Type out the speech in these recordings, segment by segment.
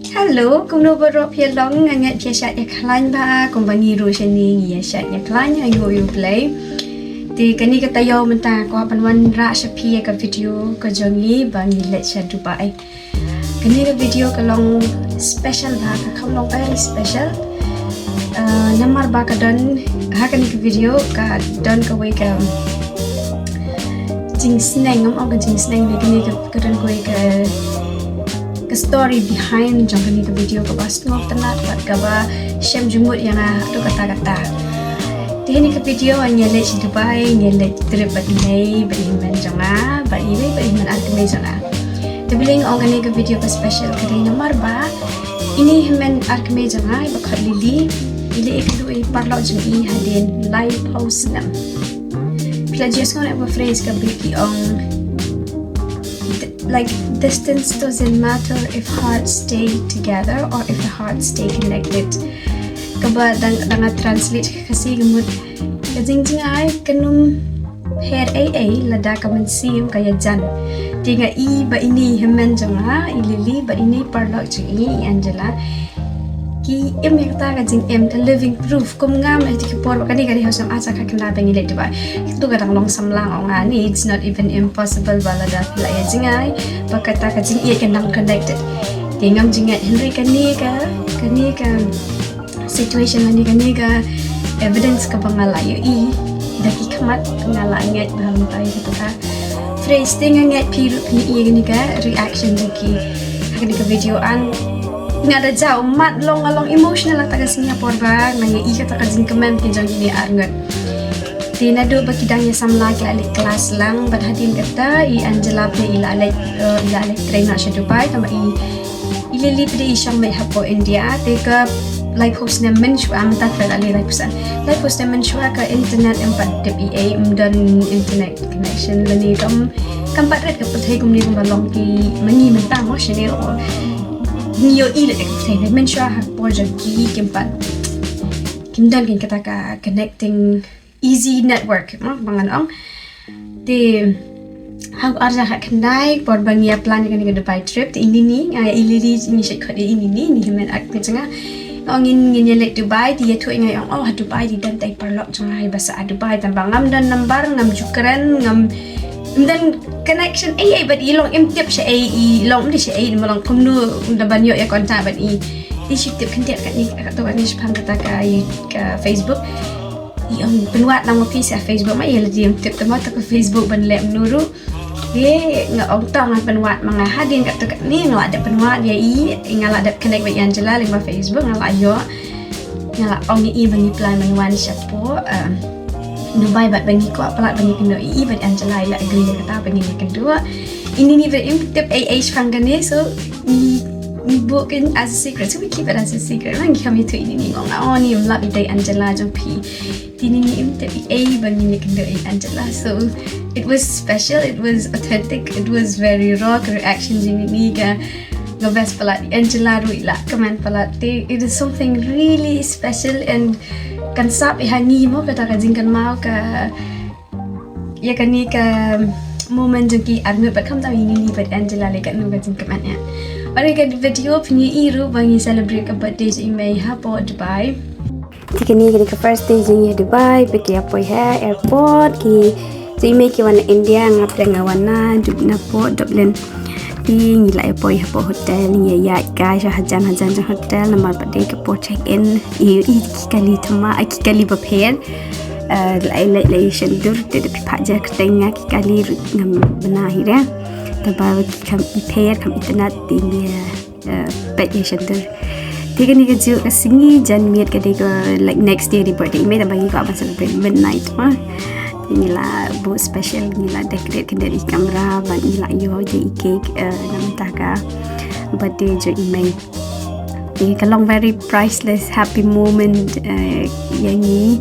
Hello, kung no berop ya long ngat biasa ya klan ba kung bangi ru sini ya sat ya klan ya you play. Di kani kata yo menta ko panwan ra shapi ka video ka jongi bangi leit Sha Dubai. Kani ka video ka long special ba ka kham long very special. Namar ba ka don ha kani ka video ka don ka we ka jing sneng om ka jing sneng ni kani ka don ko ka story behind jong kani ka video ka bas tu tenat pat ka ba shem jumut yang tu kata-kata. Di ni ka video nya leit Sha Dubai nya leit trip I Mei ba hymmen jong ba I Mei ba hymmen I Mei jong Te biling ong kani ka video ka special ka dai namar ba ini hymmen I Mei jong ba khat lili ili ikdu I paralok jong I Hadien live post snem. Pila just ngone ba phrase ka biki ong like distance doesn't matter if hearts stay together or if the hearts stay connected. Kaba dang translate kasi gumut kajing ay kanum hair ay lada ka man siyum kaya jan. Tinga I ba ini hymmen jong ilili ba ini paralok jong I Angela ki yang ta kajing the living proof kum ngam ti por kani kani hosam asa ka kena bengi le Dubai tu kadang long samlang ong ani it's not even impossible bala da la ya jingai bakata kajing I kendang connected tingam jingat Henry kani ka situation kani ka evidence ka bangalayo I daki kamat ngala ngat bahang tai ka ka phrase tinga ngat piru ni kani ka reaction daki kani ka video an nga jauh mat long emotional tak Singapore ba nang I kata kajing kemen kinjang ini arngot tina do ba kidangnya samla kali kelas lang bat Hadien kata I Angela pe ila leit train Sha Dubai tama I ilili pe I Shang mai hapo India te ka live host nem men shuwa amta fel ali live host nem men shuwa ka internet empat DPA dan internet connection lani kam pat red ka pathai kumni kum balong ki mangi mentang mo channel Nyo I le ek men sure ha project ki kimpan kimdan kin kata ka connecting easy network bangan ong de how arja ha kendai por bangia plan kan ke Dubai trip te ini ni ngai iliri ni shit khode ini ni hymmen ak changa ong in leit Dubai dia tu ngai ong oh Dubai di dan tai paralok changa bahasa Dubai tambang ngam dan nambar ngam jukran ngam dan connection but ilong imtip siya ilong di siya malang kumno da banyo ya kontak ban I ship tip kan kat ni kat tu kan ni sepam kata ka Facebook ang penuat nama pisa Facebook mai ya dia tip tama ta ka Facebook ban lem nuru dia ngau tang penuat mga Hadien kat tu kat ni ngala ada penuat dia ngala ada connect with Angela lima Facebook ngala yo ngala ong I bani plan manuan siapo Dubai bat bangi ko apalat bangi kena I bat Angela ila agree kata bangi kedua ini ni very tip Shang gane so ni book in as a secret so we keep it as a secret lang kami tu ini ni ngong ni mlap idai Angela jong pi ini ni tip bangi kena Angela so it was special, it was authentic, it was very raw reactions ini ni ka best palat Angela ru ila comment palat it is something really special and kan sap ihangi mo kata kajing kan mau ka ya kani ka moment jengki arnu bat kam tahu ini bat Angela lekat nu kajing keman ya pada ka video punya iru bangi celebrate ka birthday I Mei hapo Dubai tika ni ka first day jeng Dubai pergi apa ya airport ki I Mei ki wana India ngap ngawana dubna po Dublin ngilai poi hapo hotel ni ya guys hajan jang hotel namar pada ke po check in I kali thama kali baper lai shendur te de paja ketenga kali ngam benahi ya taba kam pair kam internet ni pet shendur tiga ni keju ka singi jan miat ka de like next day di birthday me bagi ko apa celebrate midnight inilah bu special inilah decorate dari kamera ban inilah yo je cake namta ka birthday jo I Mei ini kalong very priceless happy moment yang ni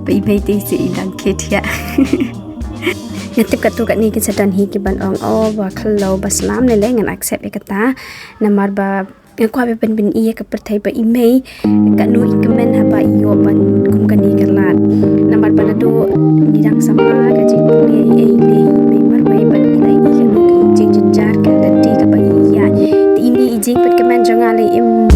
I Mei ti si dan kit ya Yatip katu kat ni kisadan hi ki ban ong ba khallo baslam le ngan accept kata namar ba ko abe ben ka perthai ba I Mei ka nu ikamen ha ba yo ban kum kani karlat namar ba do nidang sama ka jing le le Mei mar ba ban kita I ka nu jing jar ka dan ti ka ba ya ti ini jing put kemen jong ali im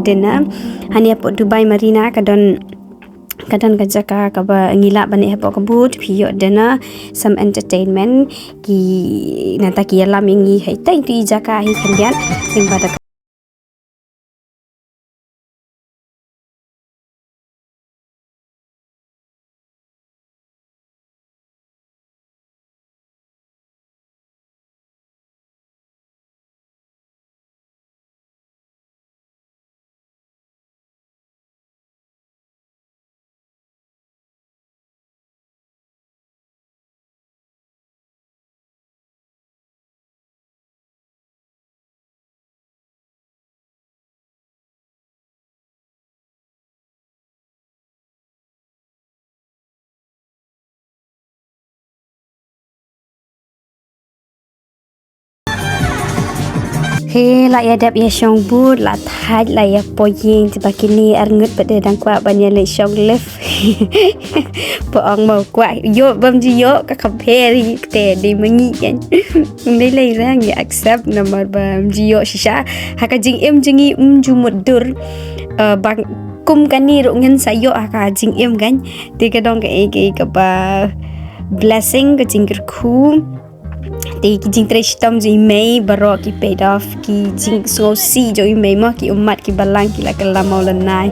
dinner hani apo Dubai Marina kadon kajaka kaba ngila bani apo kabut pio dinner some entertainment ki nata ki ialam ngi hai tai tu jaka hi kandian sing pada he la ya dap ya Shang but la thaj la ya poying tiba kini arngut pada dang kwa banya le Shang left po ong mau kwa yo bam ji yo ka compare te di mengi kan nei lai rang ya accept nomor bam ji yo shisha haka jing em jingi jumudur bang kum kani ro ngen sayo haka jing em kan ti ka dong ka ba blessing ka jing khu ti jing trestam ji Mei barok ki paid off ki jing so si jo Mei mo ki umat ki balang ki la kala mau lanai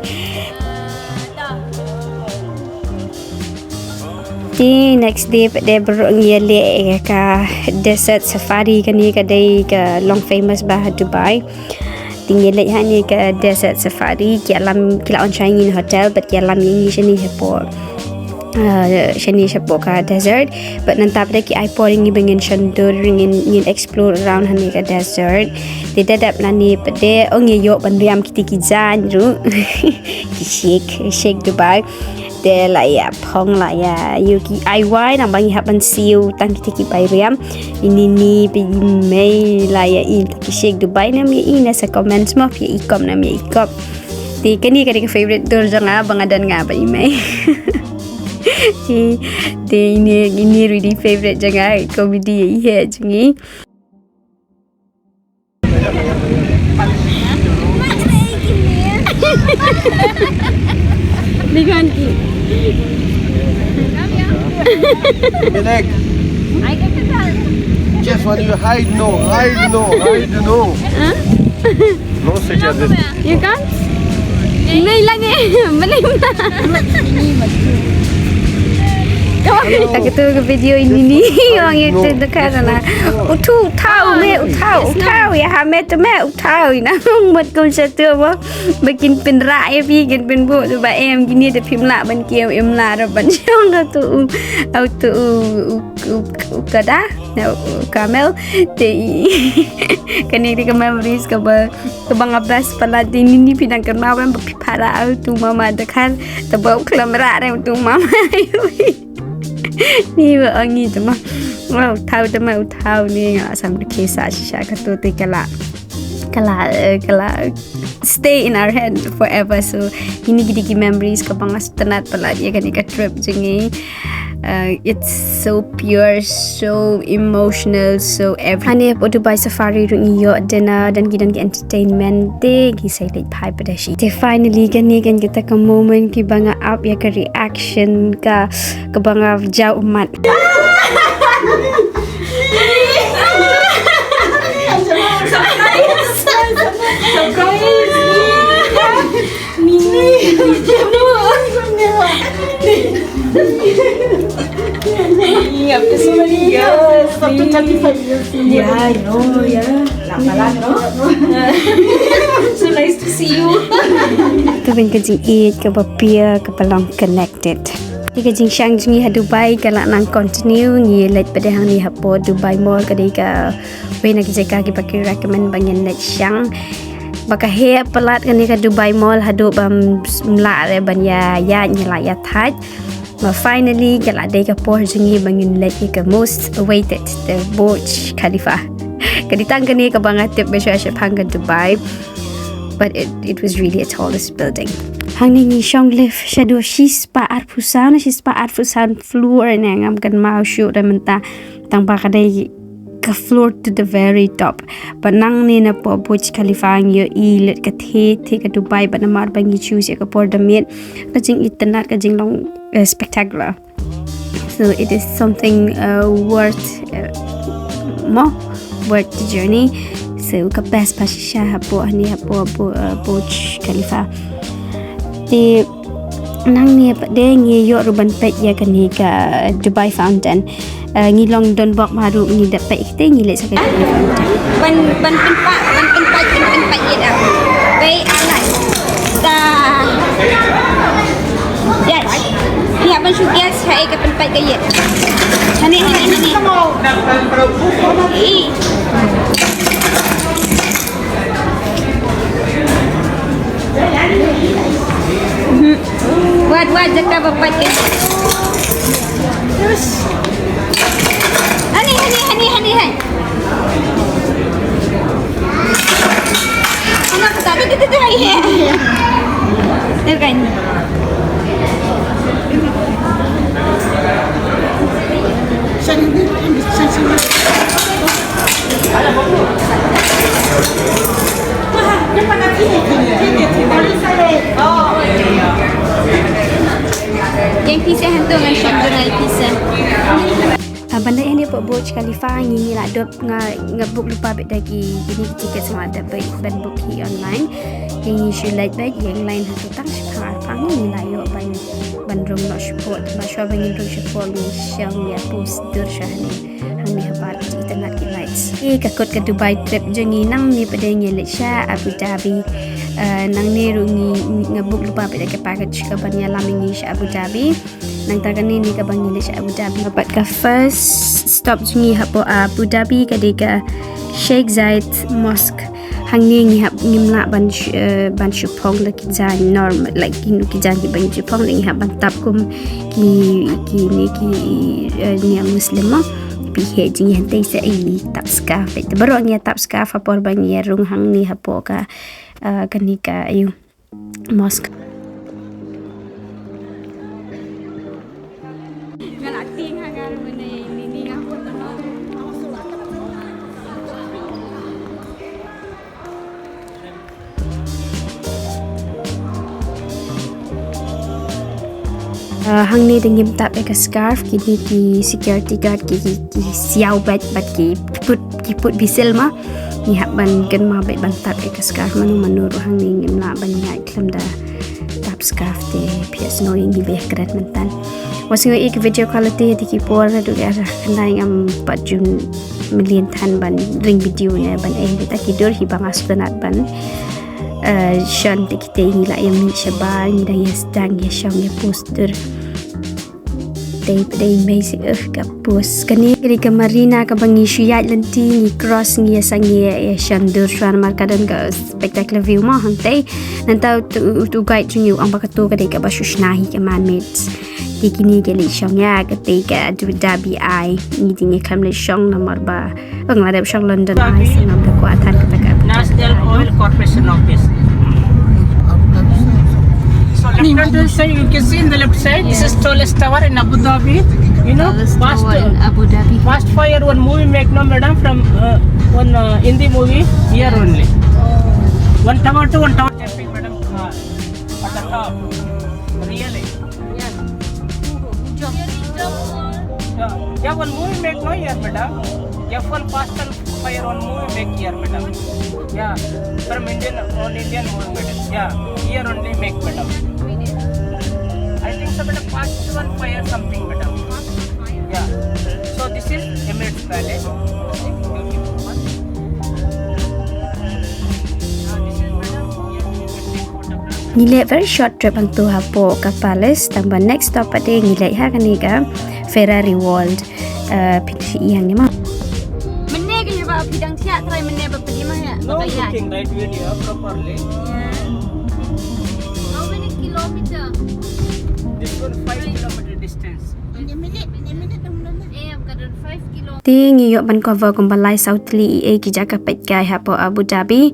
ti next day pada berongnya le ka desert safari kani ka dai ka long famous bah Dubai tinggal le hani ka desert safari ki alam ki la on Chinese hotel but ki alam ni shani hepo shani shapo ka desert but nanta pada ki ai pouring ni bengen shandur ngin explore around hani ka desert ti dadap nani pada ongi yo banriam ki jan ru ki shake Dubai de la ya phong la ya yuki ai wai nang bang haban siu tang ki bayriam nini pe Mei la ya in ki shake Dubai nam ya ina sa comments mo ya ikom nam ya ikop ti kani ka favorite tour janga bangadan nga ba Mei ini really favorite jangan komedi ye jangi diganti Melek just when you hide no no such as this you can't Mei lagi Mei Aku tu ke video ini ni orang itu dekat sana. Utu tahu me utau ya hame tu me utau ina mot kau satu apa bikin penrak ya pi bikin penbuk tu ba em gini ada pimla ban kiam emla ra ban jong tu auto kada kamel te kani di memories ka ba bang abas pala din ni pinang kenal ban para auto mama dekat tebau klamra re tu mama ni ba angi tu mah tahu ni sampai kisah Sha kata tu kala stay in our head forever. So ini gidi memories ka bangas tenat pala dia kan ka trip jengi. It's so pure, so emotional, so everything. Hani po Dubai safari ru iyo dinner dan gidan ki entertainment de gi say late pai pada shi. Te finally gani kan kita ka moment ki banga up ya ka reaction ka banga jauh mat. After so many years, after 25 years. Yeah, I know, yeah. Lama no? So nice to see you. Kevin kajing eat, kapapia, kapalong connected. Jika jing Shang jungi ha Dubai kala nang continue ngi leit pada hang ni hapo Dubai Mall kadai ka we nak jeka ki pakai recommend bangen leit Shang baka he pelat kan ni ka Dubai Mall hadu bam mla re ban ya nyala ya thaj but finally kala dai ka por jungi bangen leit ka most awaited the Burj Khalifa kaditang kan ni ka bangatip be sha phang ka Dubai, but it was really a tallest building. Hang ni Shang lift shadow she's pa arfusan floor ni ngam kan mau shoot dan mentah tang pa kadai ke floor to the very top. Panang ni na po Burj Khalifa yo ilet ka the ka Dubai ba na mar bangi choose ka por the mid ka jing itanat ka jing long spectacular. So it is something worth the journey. So ka best pa Sha hapo Burj Khalifa. Di nang ni pa de ngi yo ruban pet ya kan ni ka Dubai Fountain ngi long don bok maru ngi da pet te ngi le sa ka Dubai Fountain ban penpat ye da bei alai da yes ya ban su gas hai ka penpat ka ye hani Buat jaka bapak ke. Terus. Hani. Anak tadi kita tu hai. Kan. Shang. Yang pisah hantu dengan Shang dengan pisah. Benda yang dia buat Burj Khalifa ni lah dop ngebook lupa bet lagi jadi tiket sama ada baik ban book hi online yang issue late baik yang lain hantu tang sepang ni lah yo ban room no support masya bangin room support ni Shang ya post dur Shah ni hang ni habar kita nak ki lights kakot ke Dubai trip jengi nang ni pada ngelet Sha Abu Dhabi nang ni rungi ngebook lupa bet lagi package ke ban ialam ni Sha Abu Dhabi nang takan ni ka bangi le Abu Dhabi dapat ka first stop jungi hapo Abu Dhabi kadika Sheikh Zayed Mosque hang ni ngi hap ngimla ban shupong la ki jan normal like ki jan ki ban shupong ni hap ban tap kum ki ni muslim ma pi he jingi hantai sa i tap scarf bet baro ngi tap scarf hapo bangi rung hang ni hapo ka kanika ayu mosque. Hang ni dengim tap ek scarf kini ki security guard ki siau bat ki put bisil ma ni hak ban gen ma bet ban tap ek scarf manu hang ni ngim la ban nyai klem da tap scarf te pias no yang di beh kret mentan wasngo ik video quality di ki por na du ara kanai am pajun million tan ban ring video ne ban ta ki dor hi bang astonat ban shan ti ki ngi la yam shabar ngi dang yasdang ya shang ya poster day basic ka post kani kiri ka marina ka bangi shuyat lanti ni cross ngi sangi ya shandur shwan markadan ka spectacular view ma hante nantau tu guide junyu ang bakatu ka dei ka bashushnahi ka manmates di kini ke li shang ya ka dei ka Dhabi ai ni dingi kam le shang nomor ba bangladep shang London ai sinam kekuatan kita ka National Oil Corporation Office. So left hand side you can see in the left side this is tallest tower in Abu Dhabi. You know, Abu Dhabi fast fire one movie make no madam from one Hindi movie here only. One tower to one tower jumping madam at the top. Really? Yeah, one movie make no here madam. Yeah, full fast and fire one movie make here madam. Yeah, from Indian movie madam. Yeah, here only make madam. I think so madam fast one fire something madam. Yeah, so this is Emirates Palace. Beautiful one. This is madam. Here you can take photograph. Ngile very short trip ang tu hapo ka palace tambah next stop ade ngile ha kani ka Ferrari World pinsi yang ni ma Mene ke ba pidang tiak try mene ba pedi mah ya. No looking right video properly. How many kilometer? This one 5 kilometer distance. Minit kadang 5 kilometer. ting yo ban cover kum balai southly e ki jaka pet kai hapo Abu Dhabi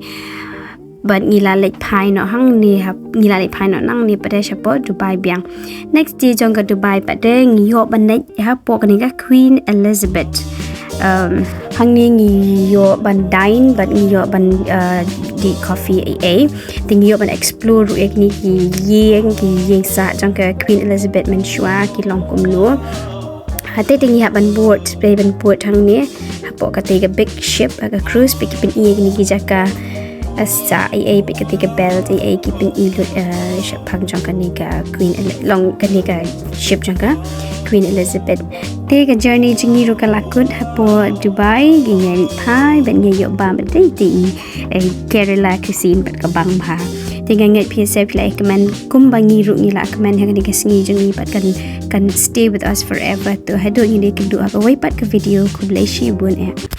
but ngila leit pai no hang ni hap ngila leit pai no nang ni pada chapo Dubai biang next di jong ka Dubai pada ngiyo ban leit hapo kani ka Queen Elizabeth hang ni ngiyo ban dine but ngiyo ban di coffee ting yo ban explore ek ni ki yeng sa jong ka Queen Elizabeth men shuwa ki long kum no hati tinggi ban boat hang ni hapo kata big ship aga cruise pikipin ni ki jaka asa ketika belt kipin ilut pang jang kanika Queen long kanika ship jangka Queen Elizabeth te ka journey jingi ro kalakut hapo Dubai gingel pai ban ye yo ba bade ti Kerala cuisine bat ka bang ba tinggal ngat PSF like man kum bangi ru ni la man hang ni kasingi jingi bat kan stay with us forever to hado ni de kynduh ka wai pat ka video ku blai shi bun